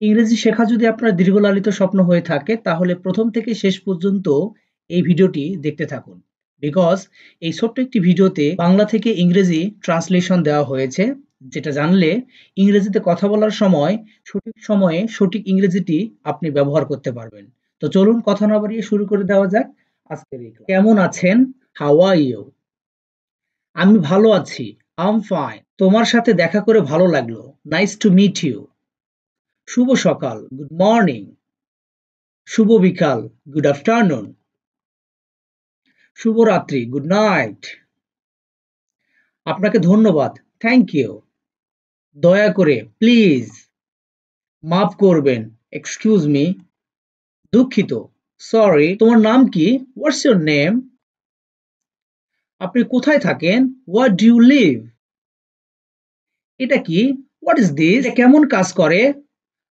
ইংরেজি শেখা যদি আপনার দীর্ঘলালিত স্বপ্ন হয়ে থাকে তাহলে প্রথম থেকে শেষ পর্যন্ত এই ভিডিওটি দেখতে থাকুন। বিকজ এই ছোট্ট একটি ভিডিওতে বাংলা থেকে ইংরেজি ট্রান্সলেশন দেওয়া হয়েছে, যেটা জানলে ইংরেজিতে কথা বলার সময় সঠিক সময়ে সঠিক ইংরেজিটি আপনি ব্যবহার করতে পারবেন। তো চলুন কথা না বাড়িয়ে শুরু করে দেওয়া যাক আজকের এই ক্লাস। কেমন আছেন? How are you? আমি ভালো আছি। I'm fine. তোমার সাথে দেখা করে ভালো লাগলো। Nice to meet you. শুভ সকাল, গুড মর্নিং। শুভ বিকাল, গুড আফটারনুন। শুভরাত্রি, গুড নাইট। আপনাকে ধন্যবাদ, থ্যাংক ইউ। দয়া করে, প্লিজ। মাফ করবেন, এক্সকিউজ মি। দুঃখিত, সরি। তোমার নাম কি? What's your name? আপনি কোথায় থাকেন? Where do you live? এটা কি? What is this? এটা কেমন কাজ করে?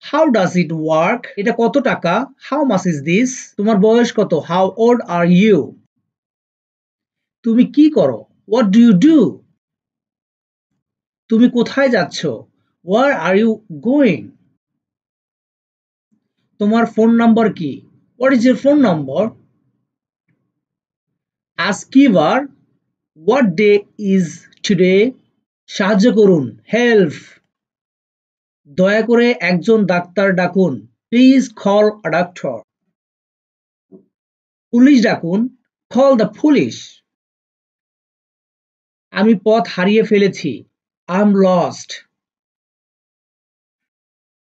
How does it work? এটা কত টাকা? How much is this? তোমার বয়স কত? How old are you? তুমি কি করো? What do you do? তুমি কোথায় যাচ্ছ? Where are you going? তোমার ফোন নাম্বার কি? What is your phone number? আজ কি বার? What day is today? সাহায্য করুন, হেল্প। দয়া করে একজন ডাক্তার ডাকুন, please call a doctor. Police ডাকুন, কল দ্য পুলিশ। আমি পথ হারিয়ে ফেলেছি, আই এম লস্ট।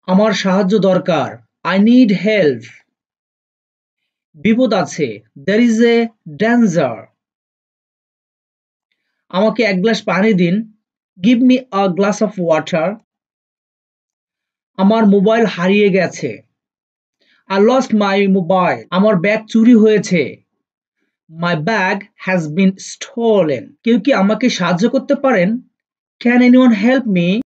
আমার সাহায্য দরকার, আই নিড হেল্প। বিপদ আছে, there is a danger. আমাকে এক গ্লাস পানি দিন, give me a glass of water. আমার মোবাইল হারিয়ে গেছে, I lost my mobile. আমার ব্যাগ চুরি হয়েছে, my bag has been stolen. কেউ কি আমাকে সাহায্য করতে পারেন? Can anyone help me?